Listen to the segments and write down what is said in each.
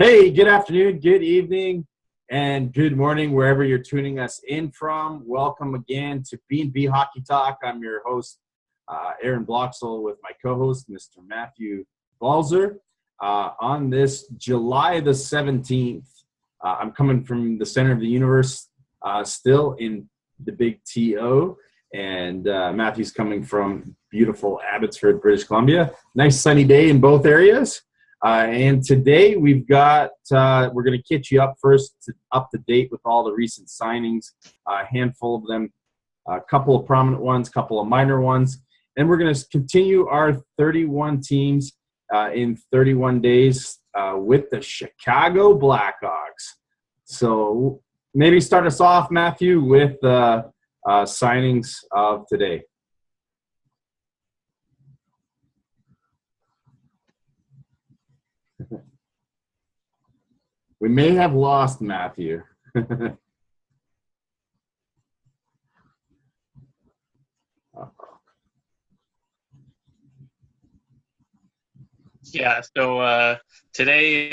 Hey, good afternoon, good evening, and good morning, wherever you're tuning us in from. Welcome again to B&B Hockey Talk. I'm your host, Aaron Bloxel, with my co-host, Mr. Matthew Balzer. On this July the 17th, I'm coming from the center of the universe, still in the big TO, and Matthew's coming from beautiful Abbotsford, British Columbia. Nice sunny day in both areas. And today we've got, we're going to catch you up up to date with all the recent signings, a handful of them, a couple of prominent ones, a couple of minor ones. And we're going to continue our 31 teams in 31 days with the Chicago Blackhawks. So maybe start us off, Matthew, with the signings of today. We may have lost Matthew. Yeah. So today,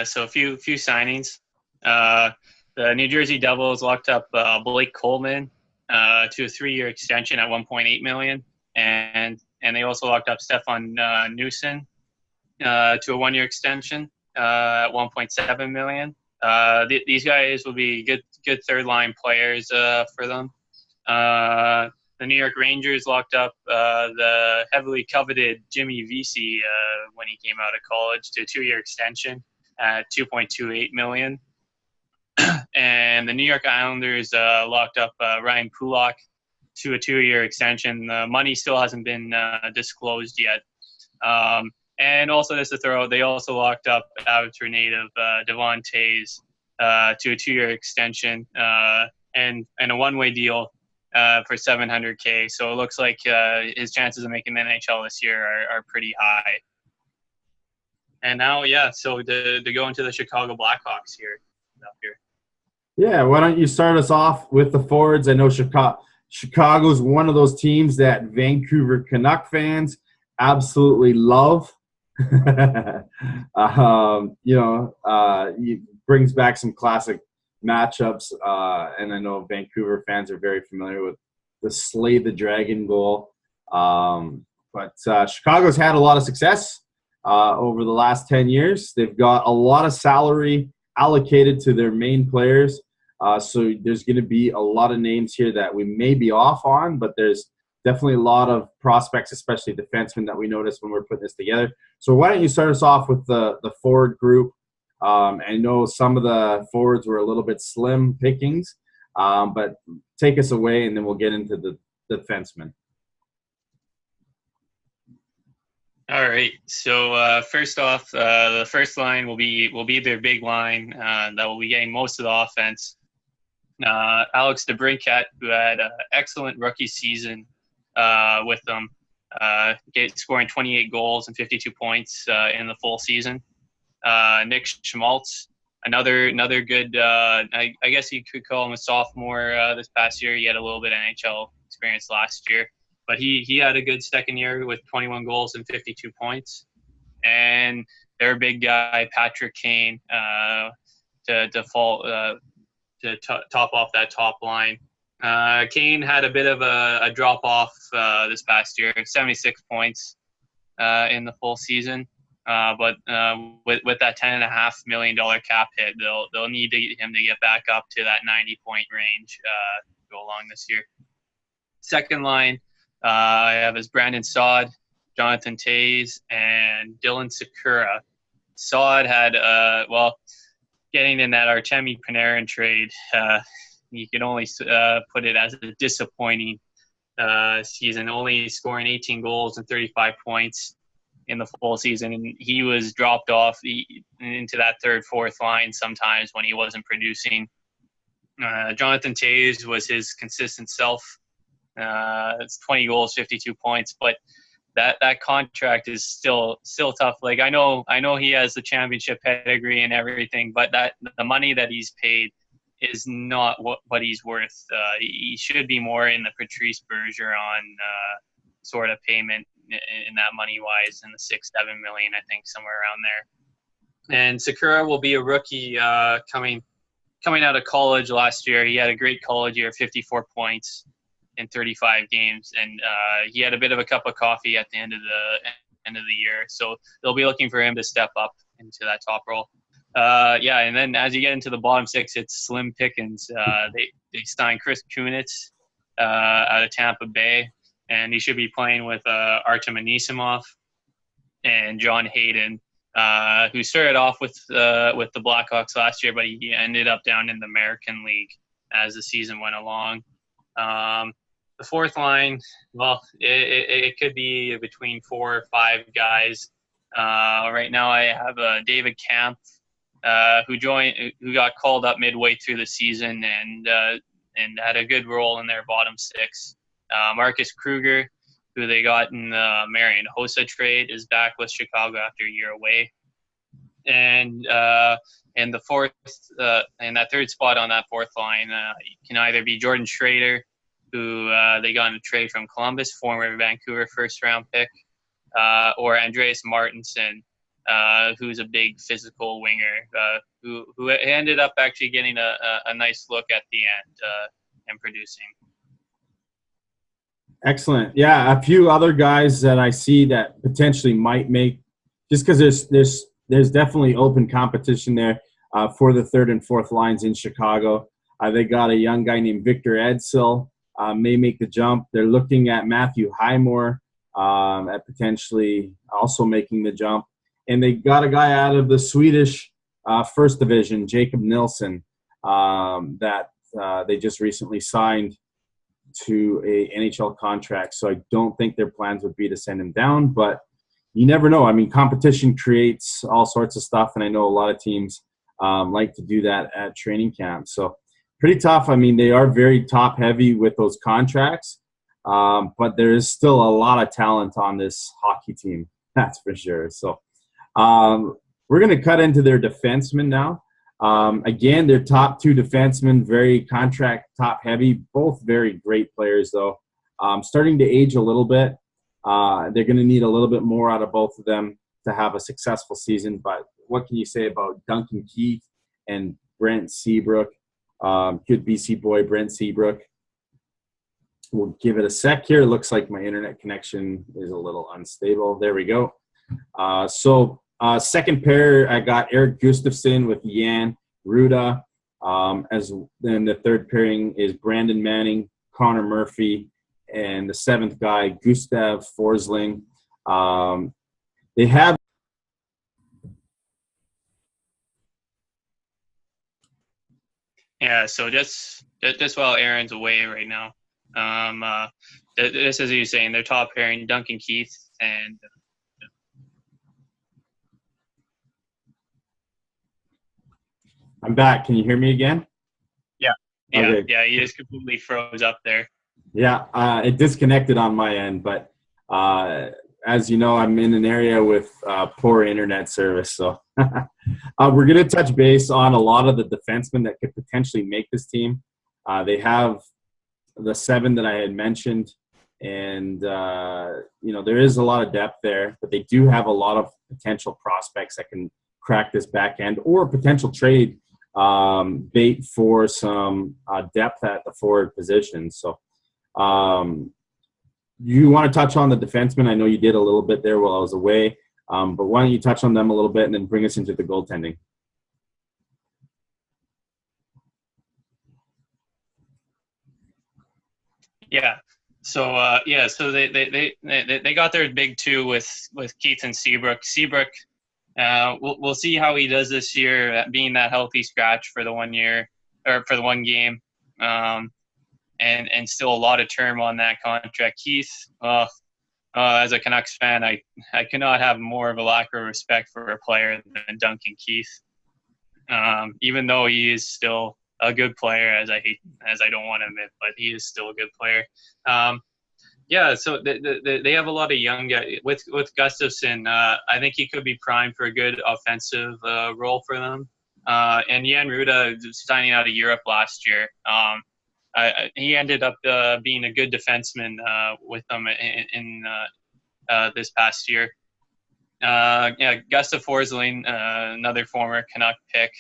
so a few signings. The New Jersey Devils locked up Blake Coleman to a 3-year extension at $1.8 million, and they also locked up Stefan Newson to a 1-year extension at $1.7 million. These guys will be good third line players for them. The New York Rangers locked up the heavily coveted Jimmy Vesey when he came out of college to a 2-year extension at $2.28 million. And the New York Islanders locked up Ryan Pulock to a 2-year extension. The money still hasn't been disclosed yet. And also, just to throw out, they also locked up Abbotsford native Devon Toews to a 2-year extension and a one-way deal for $700K. So it looks like his chances of making the NHL this year are pretty high. And now, so to go into the Chicago Blackhawks up here. Yeah, why don't you start us off with the forwards? I know Chicago's one of those teams that Vancouver Canuck fans absolutely love. It brings back some classic matchups, and I know Vancouver fans are very familiar with the Slay the Dragon goal. But Chicago's had a lot of success over the last 10 years. They've got a lot of salary allocated to their main players. So there's going to be a lot of names here that we may be off on, but there's definitely a lot of prospects, especially defensemen, that we noticed when we're putting this together. So why don't you start us off with the forward group? I know some of the forwards were a little bit slim pickings, but take us away, and then we'll get into the defensemen. All right. So first off, the first line will be their big line that will be getting most of the offense. Alex DeBrincat, who had an excellent rookie season with them, scoring 28 goals and 52 points in the full season. Nick Schmaltz, another good, I guess you could call him a sophomore this past year. He had a little bit of NHL experience last year. But he had a good second year with 21 goals and 52 points. And their big guy, Patrick Kane, to top off that top line. Kane had a bit of a drop-off this past year, 76 points in the full season. But with that $10.5 million cap hit, they'll need him to get back up to that 90-point range to go along this year. Second line, I have as Brandon Saad, Jonathan Toews, and Dylan Sikura. Saad had, getting in that Artemi Panarin trade, you can only put it as a disappointing season, only scoring 18 goals and 35 points in the full season. And he was dropped off into that third, fourth line sometimes when he wasn't producing. Jonathan Toews was his consistent self. It's 20 goals, 52 points, but that contract is still tough. Like I know he has the championship pedigree and everything, but the money that he's paid is not what he's worth. He should be more in the Patrice Bergeron sort of payment in that money wise, in the $6-7 million, I think, somewhere around And Sakura will be a rookie coming out of college last year. He had a great college year, 54 points in 35 games, and he had a bit of a cup of coffee at the end of the year. So they'll be looking for him to step up into that top role. And then as you get into the bottom six, it's slim pickings. They signed Chris Kunitz out of Tampa Bay, and he should be playing with Artem Anisimov and John Hayden, who started off with the Blackhawks last year, but he ended up down in the American League as the season went along. The fourth line, well, it could be between 4 or 5 guys. Right now, I have David Kampf, who got called up midway through the season and had a good role in their bottom six. Marcus Kruger, who they got in the Marian Hossa trade, is back with Chicago after a year away. And the fourth, and that third spot on that fourth line can either be Jordan Schrader, who they got in a trade from Columbus, former Vancouver first-round pick, or Andreas Martinson, who's a big physical winger, who ended up actually getting a nice look at the end and producing. Excellent. Yeah, a few other guys that I see that potentially might make, just because there's definitely open competition there for the third and fourth lines in Chicago. They got a young guy named Victor Edsel, may make the jump. They're looking at Matthew Highmore at potentially also making the jump. And they got a guy out of the Swedish first division, Jacob Nilsson, that they just recently signed to a NHL contract. So I don't think their plans would be to send him down, but you never know. I mean, competition creates all sorts of stuff, and I know a lot of teams like to do that at training camp. So pretty tough. I mean, they are very top heavy with those contracts, but there is still a lot of talent on this hockey team. That's for sure. So we're going to cut into their defensemen now. Again, their top 2 defensemen, very contract top heavy, both very great players though. Starting to age a little bit. They're going to need a little bit more out of both of them to have a successful season. But what can you say about Duncan Keith and Brent Seabrook? Good BC boy, Brent Seabrook. We'll give it a sec here. It looks like my internet connection is a little unstable. There we go. Second pair, I got Eric Gustafsson with Jan Ruda. As then the third pairing is Brandon Manning, Connor Murphy, and the seventh guy, Gustav Forsling. They have so just while Aaron's away right now, this is you saying their top pairing, Duncan Keith and I'm back. Can you hear me again? Yeah. Okay. Yeah, you just completely froze up there. Yeah, it disconnected on my end, but as you know, I'm in an area with poor internet service, so we're going to touch base on a lot of the defensemen that could potentially make this team. They have the 7 that I had mentioned, and there is a lot of depth there, but they do have a lot of potential prospects that can crack this back end, or potential trade bait for some depth at the forward position. So you want to touch on the defensemen? I know you did a little bit there while I was away, but why don't you touch on them a little bit and then bring us into the goaltending? Yeah. So they got their big 2 with Keith and Seabrook. Seabrook, we'll see how he does this year, being that healthy scratch for the 1 year or for the 1 game, and still a lot of term on that contract. Keith, as a Canucks fan, I cannot have more of a lack of respect for a player than Duncan Keith, even though he is still a good player, as I don't want to admit, but he is still a good player. So they have a lot of young guys. With Gustafsson, I think he could be primed for a good offensive role for them. And Jan Ruda signing out of Europe last year. He ended up being a good defenseman with them in this past year. yeah, Gustav Forsling, another former Canuck pick.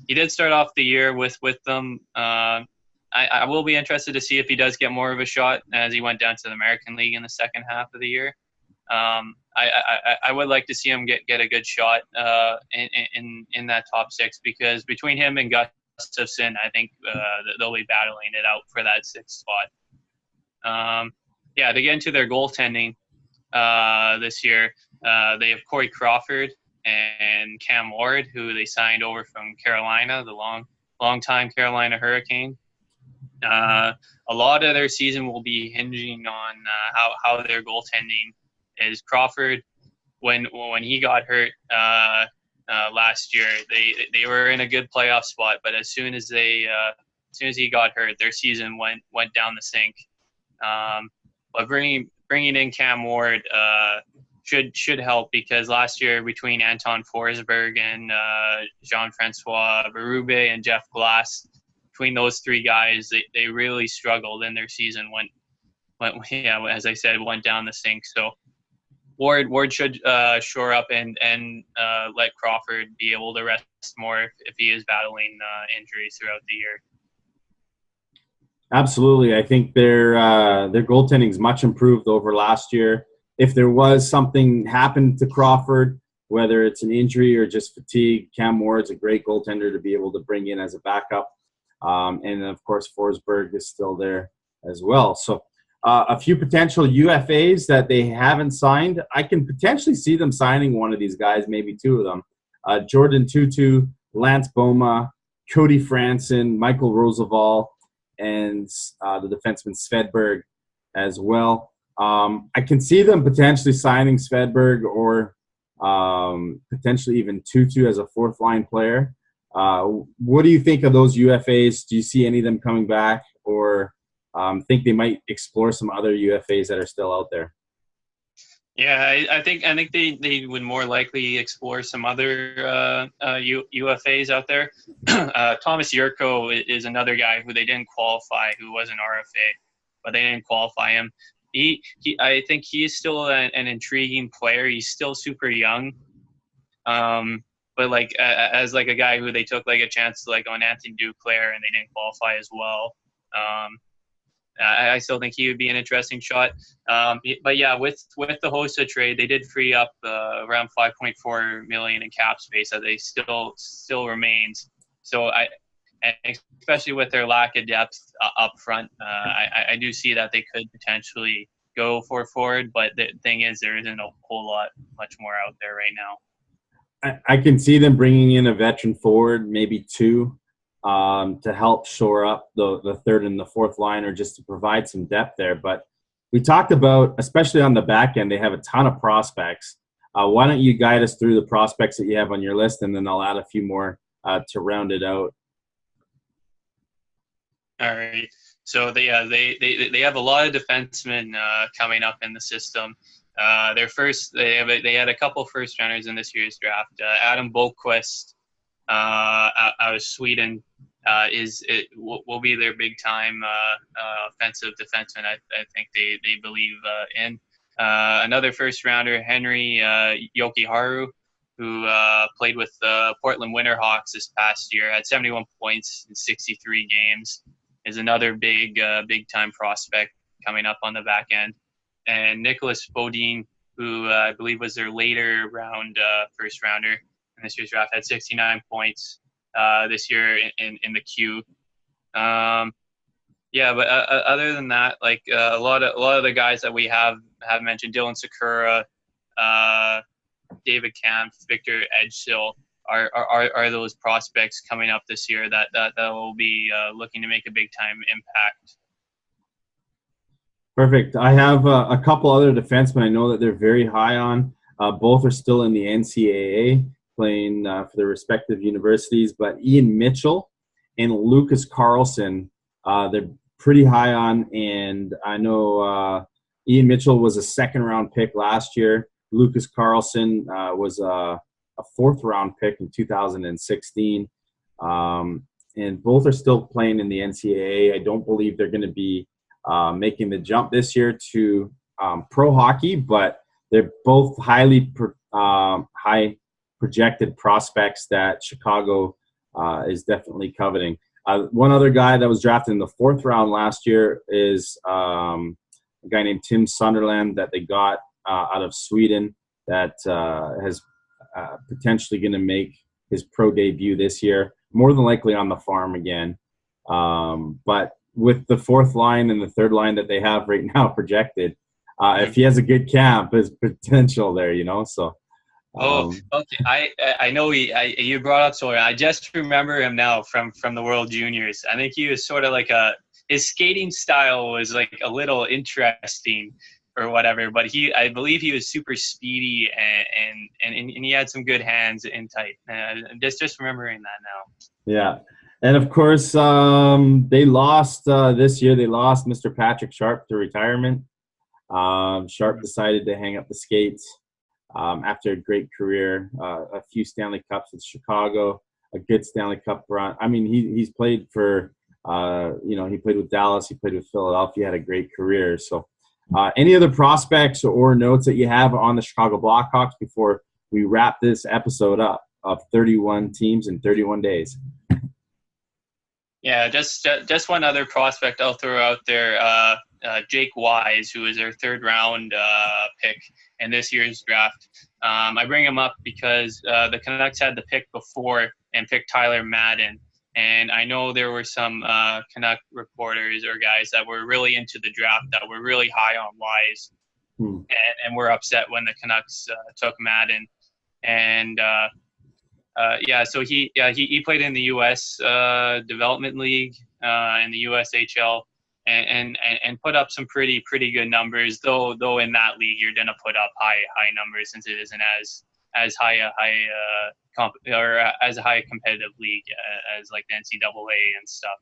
He did start off the year with them. I will be interested to see if he does get more of a shot as he went down to the American League in the second half of the year. I would like to see him get a good shot in that top six, because between him and Gustafsson, I think they'll be battling it out for that sixth spot. Yeah, to get into their goaltending this year, they have Corey Crawford and Cam Ward, who they signed over from Carolina, the long-time Carolina Hurricane. A lot of their season will be hinging on how their goaltending is. Crawford, when he got hurt last year, they were in a good playoff spot, but as soon as he got hurt, their season went down the sink. But bringing in Cam Ward should help, because last year between Anton Forsberg and Jean-Francois Berube and Jeff Glass, between those three guys, they really struggled, and their season went as I said, went down the sink. So Ward should shore up and let Crawford be able to rest more if he is battling injuries throughout the year. Absolutely. I think their goaltending is much improved over last year. If there was something happened to Crawford, whether it's an injury or just fatigue, Cam Ward's a great goaltender to be able to bring in as a backup. And, of course, Forsberg is still there as well. So a few potential UFAs that they haven't signed. I can potentially see them signing one of these guys, maybe two of them. Jordan Tutu, Lance Boma, Cody Franson, Michael Roosevelt, and the defenseman Svedberg as well. I can see them potentially signing Svedberg or potentially even Tutu as a fourth-line player. What do you think of those UFAs? Do you see any of them coming back, or think they might explore some other UFAs that are still out there? Yeah, I think they would more likely explore some other UFAs out there. Thomas Yurko is another guy who they didn't qualify, who was an RFA, but they didn't qualify him. I think he's still an intriguing player. He's still super young, but like as like a guy who they took like a chance like on Anthony Duclair and they didn't qualify as well. I still think he would be an interesting shot. But yeah, with the Hossa trade, they did free up around $5.4 million in cap space that they still remains. So especially with their lack of depth up front, I do see that they could potentially go for forward. But the thing is, there isn't a whole much more out there right now. I can see them bringing in a veteran forward, maybe two, to help shore up the third and the fourth line, or just to provide some depth there. But we talked about, especially on the back end, they have a ton of prospects. Why don't you guide us through the prospects that you have on your list, and then I'll add a few more to round it out. All right. So they have a lot of defensemen coming up in the system. They had a couple first rounders in this year's draft. Adam Boqvist out of Sweden will be their big time offensive defenseman. I think they believe in. Another first rounder, Henry Jokiharju, who played with the Portland Winterhawks this past year, had 71 points in 63 games, is another big time prospect coming up on the back end. And Nicholas Bodine, who I believe was their later round first rounder in this year's draft, had 69 points this year in the queue. But other than that, like a lot of the guys that we have mentioned, Dylan Sakura, David Kampf, Victor Edgesill, are those prospects coming up this year that will be looking to make a big time impact. Perfect. I have a couple other defensemen I know that they're very high on. Both are still in the NCAA, playing for their respective universities. But Ian Mitchell and Lucas Carlson, they're pretty high on. And I know Ian Mitchell was a second-round pick last year. Lucas Carlson was a fourth-round pick in 2016. And both are still playing in the NCAA. I don't believe they're going to be making the jump this year to pro hockey, but they're both high projected prospects that Chicago is definitely coveting. One other guy that was drafted in the 4th round last year is a guy named Tim Sunderland that they got out of Sweden that has potentially going to make his pro debut this year, more than likely on the farm again. But with the 4th line and the 3rd line that they have right now projected, if he has a good camp, there's potential there, So. Okay. I know you brought up Sawyer. I just remember him now from the World Juniors. I think he was sort of like his skating style was like a little interesting or whatever, but I believe he was super speedy and he had some good hands in tight. Just remembering that now. Yeah. And of course, they lost this year. They lost Mr. Patrick Sharp to retirement. Sharp decided to hang up the skates. After a great career, a few Stanley Cups with Chicago, a good Stanley Cup run. I mean, he's played for, he played with Dallas, he played with Philadelphia, had a great career. So any other prospects or notes that you have on the Chicago Blackhawks before we wrap this episode up of 31 teams in 31 days? Yeah, just one other prospect I'll throw out there, Jake Wise, who is their 3rd round pick in this year's draft. I bring him up because the Canucks had the pick before and picked Tyler Madden. And I know there were some Canuck reporters or guys that were really into the draft that were really high on Wise and were upset when the Canucks took Madden. And so he played in the U.S. Development League in the USHL. And put up some pretty good numbers, though in that league you're gonna put up high numbers since it isn't as high a competitive league as like the NCAA and stuff.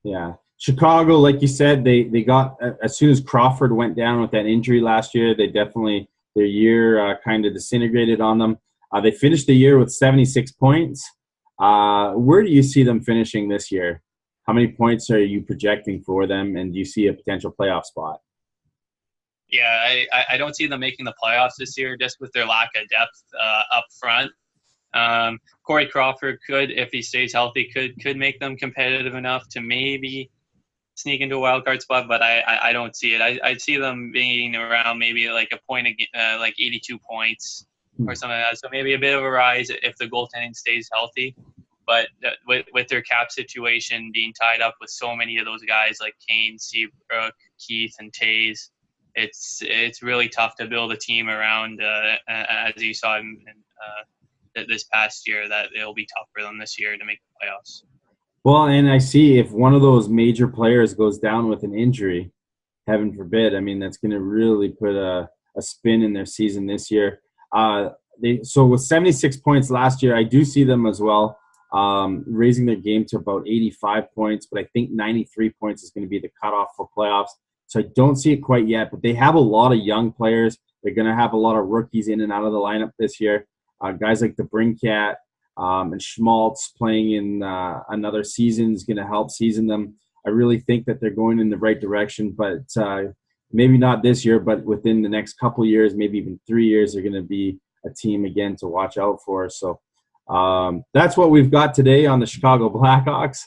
Yeah, Chicago, like you said, they got as soon as Crawford went down with that injury last year, they definitely their year kind of disintegrated on them. They finished the year with 76 points. Where do you see them finishing this year? How many points are you projecting for them, and do you see a potential playoff spot? Yeah, I don't see them making the playoffs this year just with their lack of depth up front. Corey Crawford could, if he stays healthy, could make them competitive enough to maybe sneak into a wild card spot, but I don't see it. I'd see them being around maybe like a point, like 82 points or something like that. So maybe a bit of a rise if the goaltending stays healthy. But with their cap situation being tied up with so many of those guys like Kane, Seabrook, Keith, and Taves, it's really tough to build a team around, as you saw in this past year, that it'll be tough for them this year to make the playoffs. Well, and I see if one of those major players goes down with an injury, heaven forbid, I mean, that's going to really put a spin in their season this year. So with 76 points last year, I do see them as well. Raising their game to about 85 points, but I think 93 points is going to be the cutoff for playoffs. So I don't see it quite yet, but they have a lot of young players. They're going to have a lot of rookies in and out of the lineup this year. Guys like DeBrincat and Schmaltz playing in another season is going to help season them. I really think that they're going in the right direction, but maybe not this year, but within the next couple of years, maybe even 3 years, they're going to be a team again to watch out for. So that's what we've got today on the Chicago Blackhawks.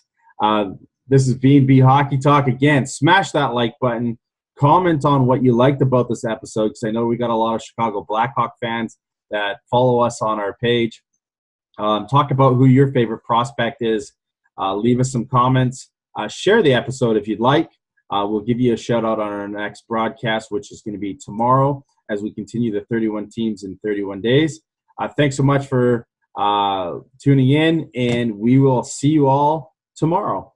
This is B&B Hockey Talk. Again, smash that like button. Comment on what you liked about this episode, because I know we got a lot of Chicago Blackhawk fans that follow us on our page. Talk about who your favorite prospect is. Leave us some comments. Share the episode if you'd like. We'll give you a shout out on our next broadcast, which is going to be tomorrow as we continue the 31 teams in 31 days. Thanks so much for tuning in, and we will see you all tomorrow.